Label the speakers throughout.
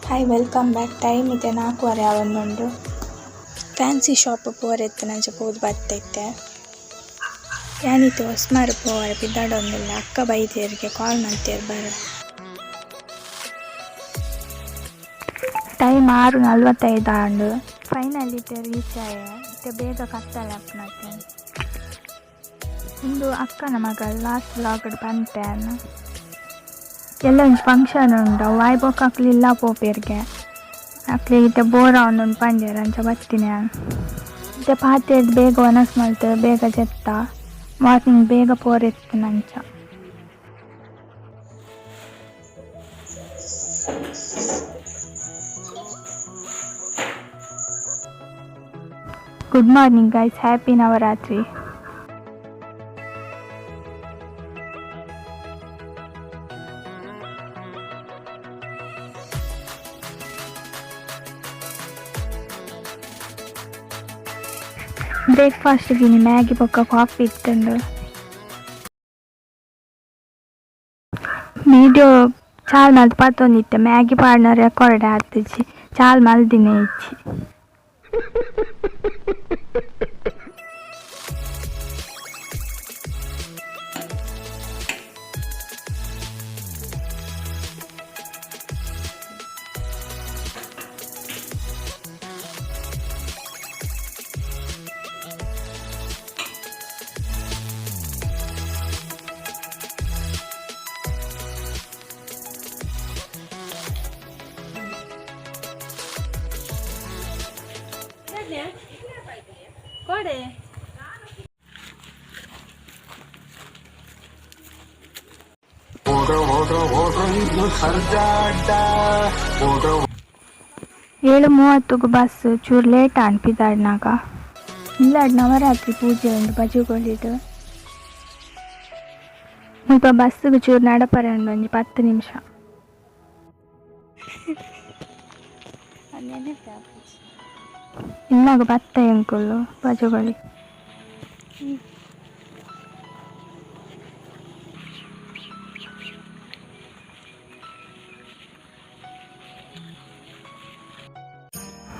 Speaker 1: Hi welcome back. Time ಇದೆ 4:15 ಆವೊಂದುಂಡು. Fancy shop ಪೋರೆತ್ತು ನಂಚ ಪೋದು ಬರ್ತೈತೆ. ಯಾನಿತ್ತು ಹೊಸ್ಮಾರು ಪೋವರೆ ಬಿದ್ದಾಡೊಂದಿಲ್ಲ. ಅಕ್ಕ ಬೈದೇರಿಗೆ ಕಾಲ್ ಮಾಡ್ತೇರು ಬರ. ಟೈಮ್ 6:45 ಆಂಡು. ಫೈನಲ್ ಇತ್ತೆ ರೀಚ್ ಆಯ. ಇತ್ತೆ ಬೇಗ ಕತ್ತಲೆ ಅಪ್ಪನತ್ತೆ. ಇಂದು ಅಕ್ಕನ ಮಗ ಲಾಸ್ಟ್ ವ್ಲಾಗ್ಡ್ ಬಂತೇನು. ಎಲ್ಲ ಒಂದು ಫಂಕ್ಷನ್ ಉಂಡು. ವಾಯ್ ಬೊಕ್ಕ ಅಕ್ಲಿಲ್ಲ ಪೋಪೇರ್ಗೆ. ಅಕ್ಲಿಗೆ ಬೋರ ಒಂದೊಂದು ಪಂಡ್ಯರ ಅಂಚ ಬರ್ತೀನಿ. ಇತ್ತೆ ಪಾತೆರ್ದು ಬೇಗ ಒನಸ್ ಮಲ್ತು ಬೇಗ ಜೆತ್ತ. ಮಾರ್ನಿಂಗ್ ಬೇಗ ಪೋರೆತ್ತು ನಂಚ. Good morning guys, happy Navratri. ಬ್ರೇಕ್ಫಾಸ್ಟ್ಗೆ ಮ್ಯಾಗಿ ಪಕ್ಕ ಕಾಫಿ ಇತ್ತಂಡು. ವಿಡಿಯೋ ಚಾಲ್ ಮಲ್ತು ಪತ್ತೊಂದಿತ್ತೆ. ಮ್ಯಾಗಿ ಪಾಡ್ನ ರೆಕಾರ್ಡ್ ಆಗ್ತಿಚ್ಚಿ ಚಾಲ್ ಮಲ್ದಿನೇ ಇಚ್ಚಿ. ಕೊಡೆ ಏಳು 30ಗೆ ಬಸ್. ಚೂರು ಲೇಟ್ ಅನ್ಪಿದಾಡ್ನಾಗ. ಇಲ್ಲ ನವರಾತ್ರಿ ಪೂಜೆ ಉಂಡು ಬಜುಗಳಿದ್ದು. ಮುಲ್ಪ ಬಸ್ಸಿಗೆ ಚೂರು ನಡಪರೆ ಉಂಡು ಒಂಜಿ 10 ನಿಮಿಷ. ಇನ್ನಾಗ ಬತ್ತ ಎಂಕುಲು ಬಜುಗಳಿ.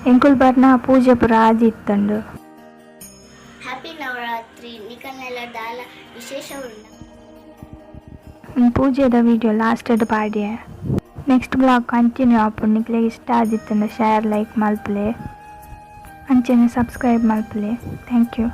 Speaker 1: ಎಂಕುಲ್ ಬರ್ನ ಪೂಜೆ ಪುರ ಆದಿತ್ತಂಡು.
Speaker 2: ಹ್ಯಾಪಿ ನವರಾತ್ರಿ ನಿಕಲ್ನೆಲ್ಲ ದಾಲ ವಿಶೇಷ ಉಂಡ.
Speaker 1: ಪೂಜೆದ ವಿಡಿಯೋ ಲಾಸ್ಟೆಡ್ ಪಾಡಿಯೆ. ನೆಕ್ಸ್ಟ್ ಬ್ಲಾಗ್ ಕಂಟಿನ್ಯೂ ಆಪುಂಡು. ನಿಕ್ಲೆಗ್ ಇಷ್ಟ ಆದಿತ್ತಂಡ ಶೇರ್ ಲೈಕ್ ಮಲ್ಪಲೆ. ಅಂಚೆನೆ ಸಬ್ಸ್ಕ್ರೈಬ್ ಮಲ್ಪಲೆ. Thank you.